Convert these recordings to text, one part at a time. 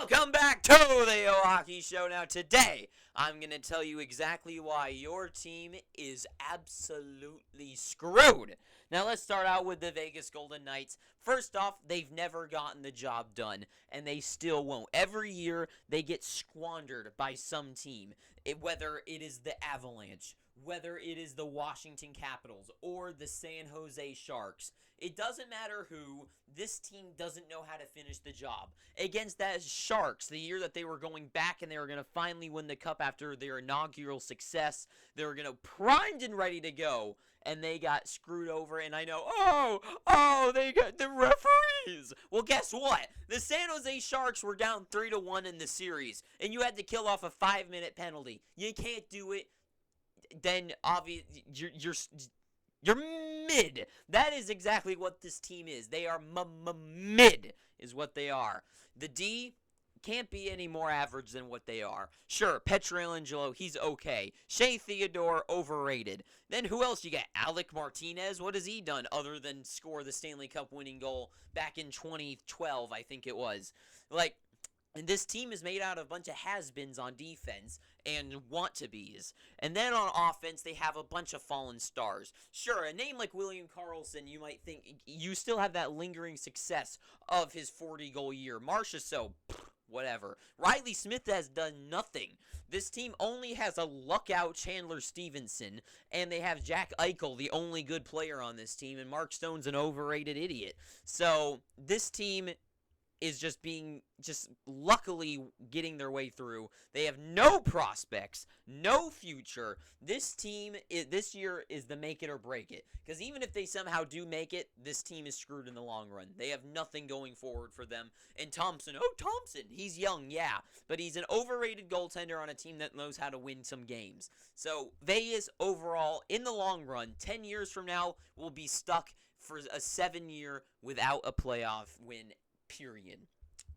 Welcome back to the Yo Hockey Show. Now today, I'm going to tell you exactly why your team is absolutely screwed. Now let's start out with the Vegas Golden Knights. First off, they've never gotten the job done, and they still won't. Every year, they get squandered by some team, whether it is the Avalanche, whether it is the Washington Capitals, or the San Jose Sharks. It doesn't matter who, this team doesn't know how to finish the job. Against that Sharks, the year that they were going back and they were going to finally win the cup after their inaugural success, they were going to primed and ready to go, and they got screwed over, and I know, they got the referees. Well, guess what? The San Jose Sharks were down 3-1 in the series, and you had to kill off a 5-minute penalty. You can't do it. Then, obviously, you're mid. That is exactly what this team is. They are mid is what they are. The D can't be any more average than what they are. Sure, Pietrangelo, he's okay. Shea Theodore, overrated. Then who else you got? Alec Martinez? What has he done other than score the Stanley Cup winning goal back in 2012, I think it was? And this team is made out of a bunch of has-beens on defense and want-to-bees. And then on offense, they have a bunch of fallen stars. Sure, a name like William Karlsson, you might think, you still have that lingering success of his 40-goal year. Marchessault, whatever. Riley Smith has done nothing. This team only has a luck-out Chandler Stevenson, and they have Jack Eichel, the only good player on this team, and Mark Stone's an overrated idiot. So, this team is just luckily getting their way through. They have no prospects, no future. This team, this year is the make it or break it. Because even if they somehow do make it, this team is screwed in the long run. They have nothing going forward for them. And Thompson, he's young, yeah. But he's an overrated goaltender on a team that knows how to win some games. So Vegas overall, in the long run, 10 years from now, will be stuck for a 7-year without a playoff win. Period.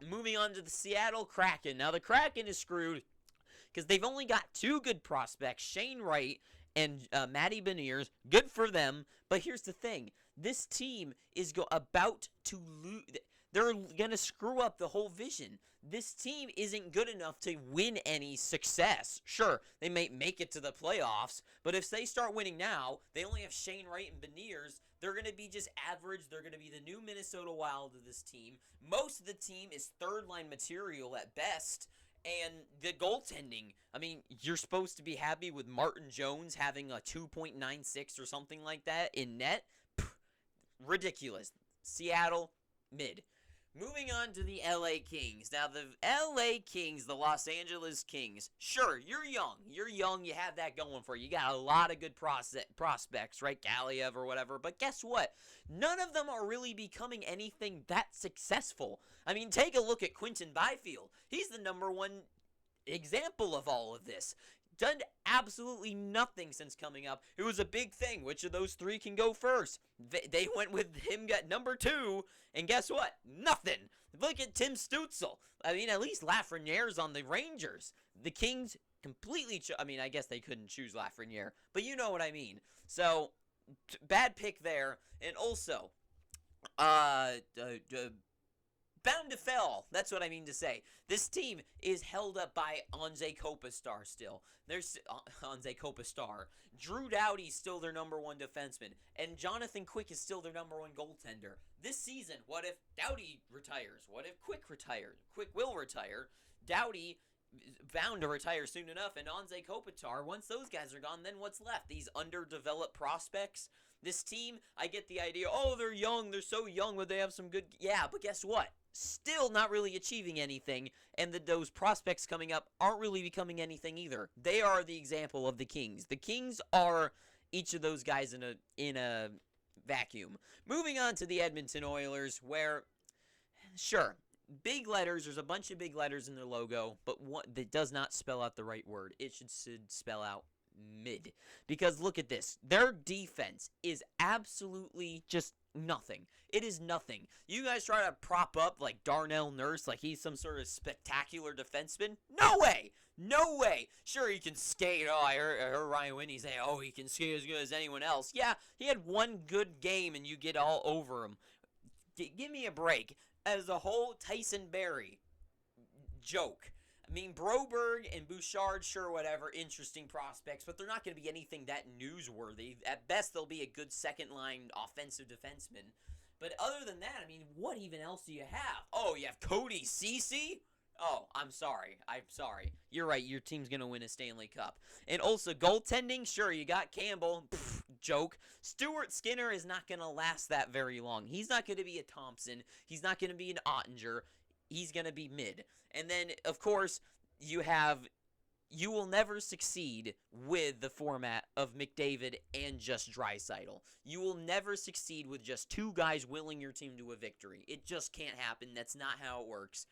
Moving on to the Seattle Kraken. Now, the Kraken is screwed because they've only got 2 good prospects, Shane Wright and Matty Beniers. Good for them. But here's the thing. This team is about to lose. They're going to screw up the whole vision. This team isn't good enough to win any success. Sure, they may make it to the playoffs, but if they start winning now, they only have Shane Wright and Beniers. They're going to be just average. They're going to be the new Minnesota Wild of this team. Most of the team is third-line material at best. And the goaltending, I mean, you're supposed to be happy with Martin Jones having a 2.96 or something like that in net. Ridiculous. Seattle, mid. Moving on to the LA Kings. Now, the LA Kings, the Los Angeles Kings, sure, you're young. You're young, you have that going for you. You got a lot of good prospects, right? Galiev or whatever. But guess what? None of them are really becoming anything that successful. I mean, take a look at Quinton Byfield. He's the number one example of all of this. Done absolutely nothing since coming up. It was a big thing. Which of those 3 can go first? They went with him at number 2, and guess what? Nothing. Look at Tim Stützle. I mean, at least Lafreniere's on the Rangers. The Kings completely, I guess they couldn't choose Lafreniere, but you know what I mean. So, bad pick there. And also, bound to fail. That's what I mean to say. This team is held up by Anze Kopitar still. There's Anze Kopitar. Drew Doughty's still their number 1 defenseman. And Jonathan Quick is still their number 1 goaltender. This season, what if Doughty retires? What if Quick retires? Quick will retire. Doughty bound to retire soon enough. And Anze Kopitar, once those guys are gone, then what's left? These underdeveloped prospects? This team, I get the idea, they're young, they're so young, but they have some good... Yeah, but guess what? Still not really achieving anything, and those prospects coming up aren't really becoming anything either. They are the example of the Kings. The Kings are each of those guys in a vacuum. Moving on to the Edmonton Oilers, where, sure, big letters, there's a bunch of big letters in their logo, but that does not spell out the right word. It should spell out mid. Because look at this. Their defense is absolutely just nothing. It is nothing. You guys try to prop up like Darnell Nurse like he's some sort of spectacular defenseman? No way! No way! Sure, he can skate. I heard Ryan Whitney say, he can skate as good as anyone else. Yeah, he had one good game and you get all over him. Give me a break. As a whole, Tyson Barrie. joke. I mean, Broberg and Bouchard, sure, whatever, interesting prospects, but they're not going to be anything that newsworthy. At best, they'll be a good second-line offensive defenseman. But other than that, I mean, what even else do you have? Oh, you have Cody Ceci? Oh, I'm sorry. You're right. Your team's going to win a Stanley Cup. And also, goaltending, sure, you got Campbell. Pfft, joke. Stuart Skinner is not going to last that very long. He's not going to be a Thompson. He's not going to be an Ottinger. He's going to be mid. And then, of course, you will never succeed with the format of McDavid and just Draisaitl. You will never succeed with just two guys willing your team to a victory. It just can't happen. That's not how it works.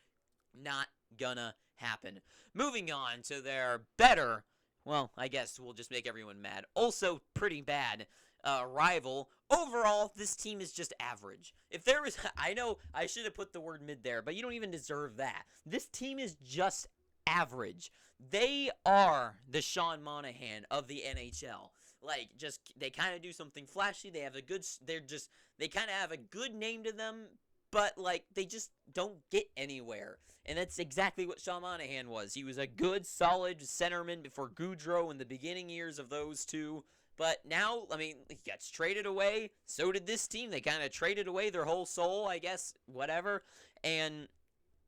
Not gonna happen. Moving on to their better, well, I guess we'll just make everyone mad. Also pretty bad rival. Overall, this team is just average. If there was, I know I should have put the word mid there, but you don't even deserve that. This team is just average. They are the Sean Monahan of the NHL. Like, just, they kind of do something flashy. They kind of have a good name to them, but, like, they just don't get anywhere. And that's exactly what Sean Monahan was. He was a good, solid centerman before Goudreau in the beginning years of those two. But now, I mean, he gets traded away. So did this team. They kind of traded away their whole soul, I guess, whatever. And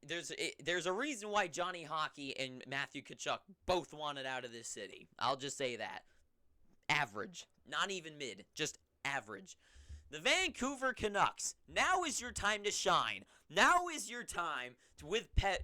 there's a reason why Johnny Hockey and Matthew Tkachuk both wanted out of this city. I'll just say that. Average. Not even mid. Just average. The Vancouver Canucks. Now is your time to shine. Now is your time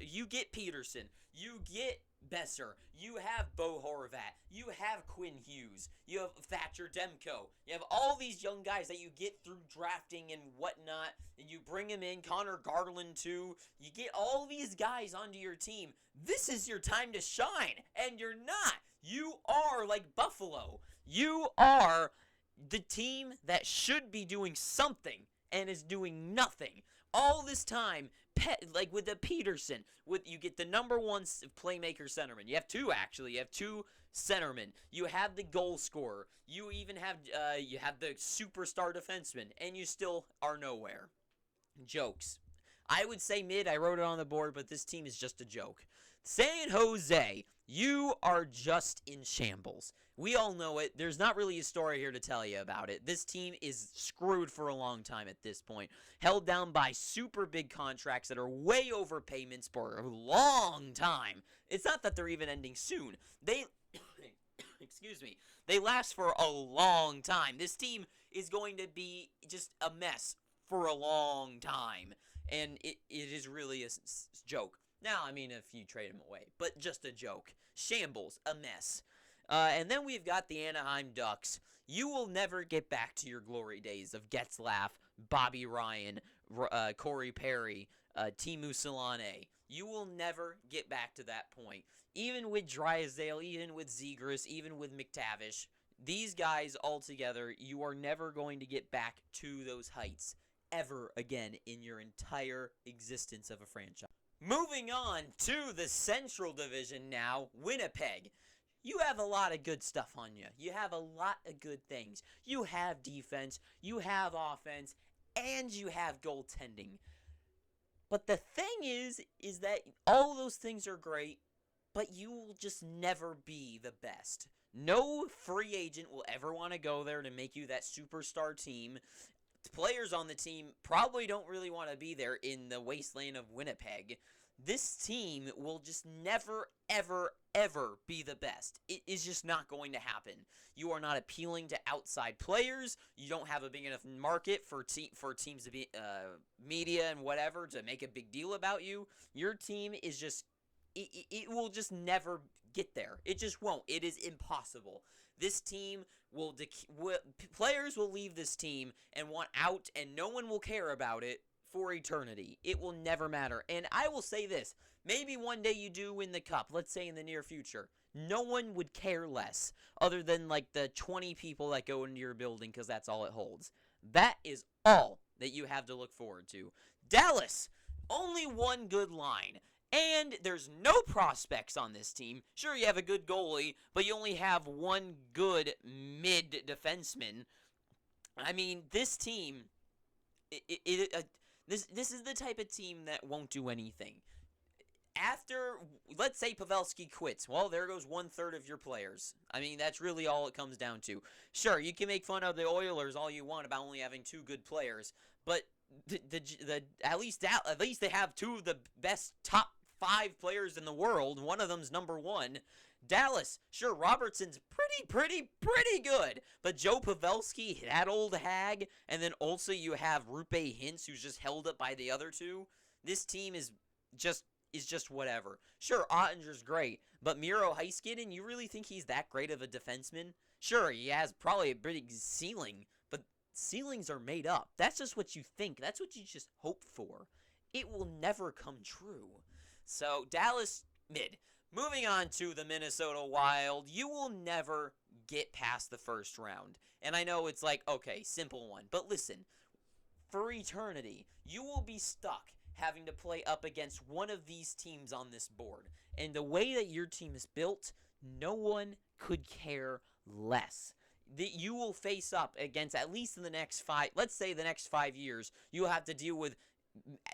you get Peterson. You get Besser. You have Bo Horvat. You have Quinn Hughes. You have Thatcher Demko. You have all these young guys that you get through drafting and whatnot, and you bring them in. Connor Garland, too. You get all these guys onto your team. This is your time to shine, and you're not. You are like Buffalo. You are the team that should be doing something and is doing nothing. All this time, like with the Peterson, you get the number one playmaker centerman. You have two, actually. You have two centermen. You have the goal scorer. You even have the superstar defenseman, and you still are nowhere. Jokes. I would say mid. I wrote it on the board, but this team is just a joke. San Jose, you are just in shambles. We all know it. There's not really a story here to tell you about it. This team is screwed for a long time at this point. Held down by super big contracts that are way overpayments for a long time. It's not that they're even ending soon. Excuse me. They last for a long time. This team is going to be just a mess for a long time. And it is really a joke. Now, I mean, if you trade him away, but just a joke. Shambles, a mess. And then we've got the Anaheim Ducks. You will never get back to your glory days of Getzlaf, Bobby Ryan, Corey Perry, Teemu Selanne. You will never get back to that point. Even with Drysdale, even with Zegras, even with McTavish, these guys all together, you are never going to get back to those heights ever again in your entire existence of a franchise. Moving on to the Central Division now, Winnipeg. You have a lot of good stuff on you. You have a lot of good things. You have defense, you have offense, and you have goaltending. But the thing is that all those things are great, but you will just never be the best. No free agent will ever want to go there to make you that superstar team. The players on the team probably don't really want to be there in the wasteland of Winnipeg. This team will just never, ever, ever be the best. It is just not going to happen. You are not appealing to outside players. You don't have a big enough market for teams to be media and whatever to make a big deal about you. Your team is just it will just never get there. It just won't. It is impossible. This team players will leave this team and want out, and no one will care about it for eternity. It will never matter. And I will say this, maybe one day you do win the cup, let's say in the near future. No one would care less other than like the 20 people that go into your building because that's all it holds. That is all that you have to look forward to. Dallas, only one good line. And there's no prospects on this team. Sure, you have a good goalie, but you only have one good mid-defenseman. I mean, this team, this is the type of team that won't do anything. after, let's say Pavelski quits, well, there goes 1/3 of your players. I mean, that's really all it comes down to. Sure, you can make fun of the Oilers all you want about only having 2 good players, but at least they have 2 of the best top 5 players in the world. One of them's number 1. Dallas, sure, Robertson's pretty good, but Joe Pavelski, that old hag, and then also you have Rupe Hintz, who's just held up by the other 2. This team is just whatever. Sure, Ottinger's great, but Miro Heiskanen, you really think he's that great of a defenseman? Sure, he has probably a big ceiling, but ceilings are made up. That's just what you think. That's what you just hope for. It will never come true. So, Dallas, mid. Moving on to the Minnesota Wild, you will never get past the first round. And I know it's like, okay, simple one. But listen, for eternity, you will be stuck having to play up against one of these teams on this board. And the way that your team is built, no one could care less. That you will face up against, at least in the next 5, let's say the next 5 years, you will have to deal with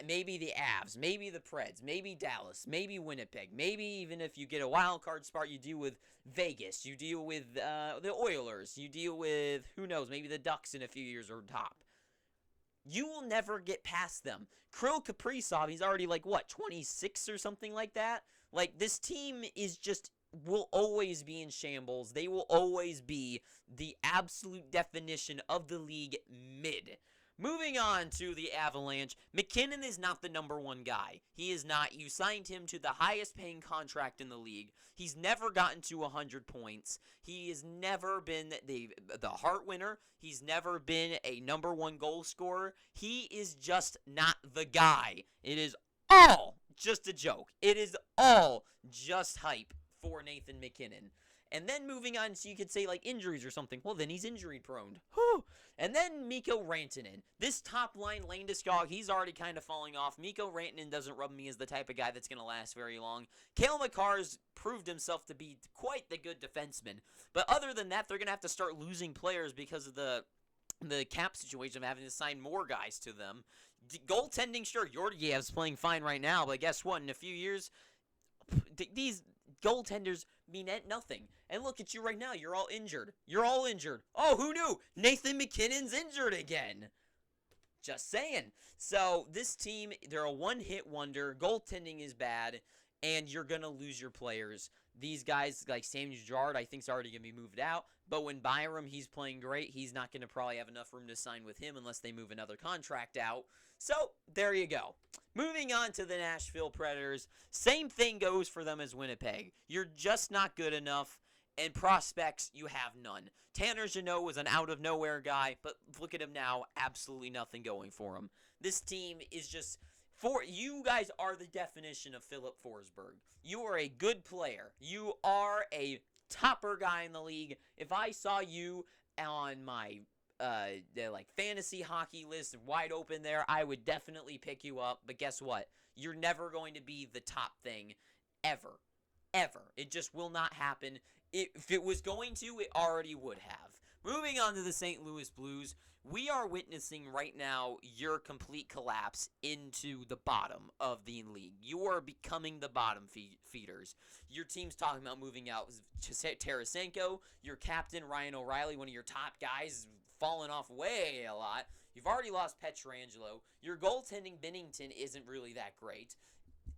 maybe the Avs, maybe the Preds, maybe Dallas, maybe Winnipeg, maybe even if you get a wild card spot, you deal with Vegas, you deal with the Oilers, you deal with, who knows, maybe the Ducks in a few years or top. You will never get past them. Kirill Kaprizov, he's already like, 26 or something like that? Like, this team is just, will always be in shambles. They will always be the absolute definition of the league mid. Moving on to the Avalanche, McKinnon is not the number 1 guy. He is not. You signed him to the highest paying contract in the league. He's never gotten to 100 points. He has never been the Hart winner. He's never been a number 1 goal scorer. He is just not the guy. It is all just a joke. It is all just hype for Nathan McKinnon. And then moving on, so you could say, like, injuries or something. Well, then he's injury-prone. And then Mikko Rantanen. This top-line Landeskog, he's already kind of falling off. Mikko Rantanen doesn't rub me as the type of guy that's going to last very long. Cale Makar's proved himself to be quite the good defenseman. But other than that, they're going to have to start losing players because of the cap situation of having to sign more guys to them. Goaltending, sure, Georgiev's playing fine right now, but guess what? In a few years, these goaltenders mean nothing. And look at you right now. You're all injured. Oh, who knew? Nathan McKinnon's injured again. Just saying. So, this team, they're a one-hit wonder. Goaltending is bad, and you're going to lose your players. These guys, like Sam Girard, I think is already going to be moved out. But when Byram, he's playing great. He's not going to probably have enough room to sign with him unless they move another contract out. So, there you go. Moving on to the Nashville Predators. Same thing goes for them as Winnipeg. You're just not good enough, and prospects, you have none. Tanner Jeannot was an out-of-nowhere guy, but look at him now. Absolutely nothing going for him. This team is just... you guys are the definition of Philip Forsberg. You are a good player. You are a topper guy in the league. If I saw you on my fantasy hockey list wide open there, I would definitely pick you up. But guess what? You're never going to be the top thing ever. It just will not happen. If it was going to, it already would have. Moving on to the St. Louis Blues, we are witnessing right now your complete collapse into the bottom of the league. You are becoming the bottom feeders. Your team's talking about moving out Tarasenko. Your captain, Ryan O'Reilly, one of your top guys, fallen off way a lot. You've already lost Pietrangelo. Your goaltending, Binnington, isn't really that great.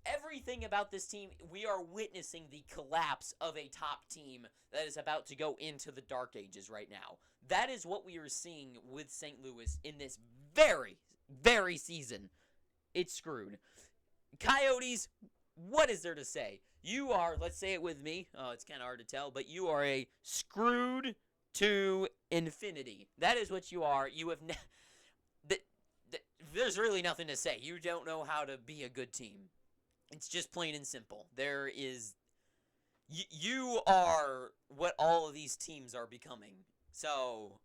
Everything about this team, we are witnessing the collapse of a top team that is about to go into the dark ages right now. That is what we are seeing with St. Louis in this very season. It's screwed. Coyotes, what is there to say? You are, let's say it with me. Oh, it's kind of hard to tell, but you are a screwed to infinity. That is what you are. You have there's really nothing to say. You don't know how to be a good team. It's just plain and simple. There is... You are what all of these teams are becoming. So,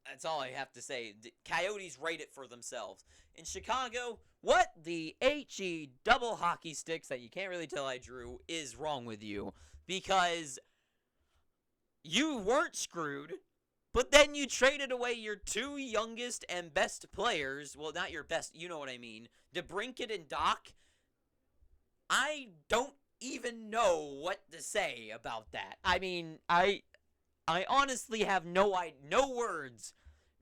that's all I have to say. The Coyotes rate it for themselves. In Chicago, what the HE double hockey sticks that you can't really tell I drew is wrong with you. Because you weren't screwed, but then you traded away your 2 youngest and best players. Well, not your best, you know what I mean. DeBrincat and Doc. I don't even know what to say about that. I mean, I honestly have no words.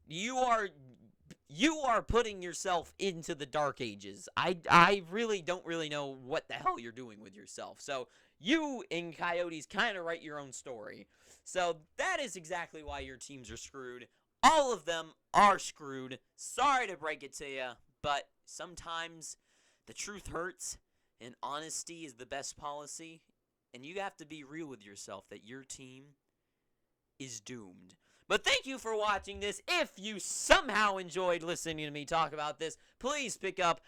You are putting yourself into the dark ages. I really don't really know what the hell you're doing with yourself. So you and Coyotes kind of write your own story. So that is exactly why your teams are screwed. All of them are screwed. Sorry to break it to you, but sometimes the truth hurts and honesty is the best policy. And you have to be real with yourself that your team is doomed. But thank you for watching this. If you somehow enjoyed listening to me talk about this, please pick up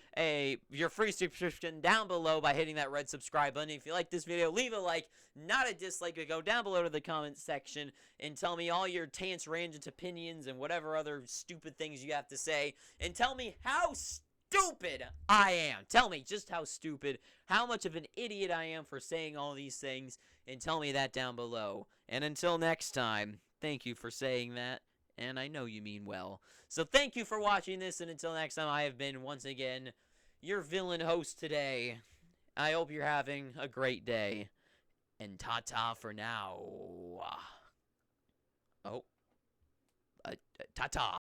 your free subscription down below by hitting that red subscribe button. If you like this video, leave a like, not a dislike, but go down below to the comments section and tell me all your Tance Rangent opinions and whatever other stupid things you have to say. And tell me how stupid I am. Tell me just how stupid, how much of an idiot I am for saying all these things, and tell me that down below. And until next time, thank you for saying that, and I know you mean well. So thank you for watching this, and until next time, I have been, once again, your villain host today. I hope you're having a great day, and ta-ta for now. Oh, ta-ta.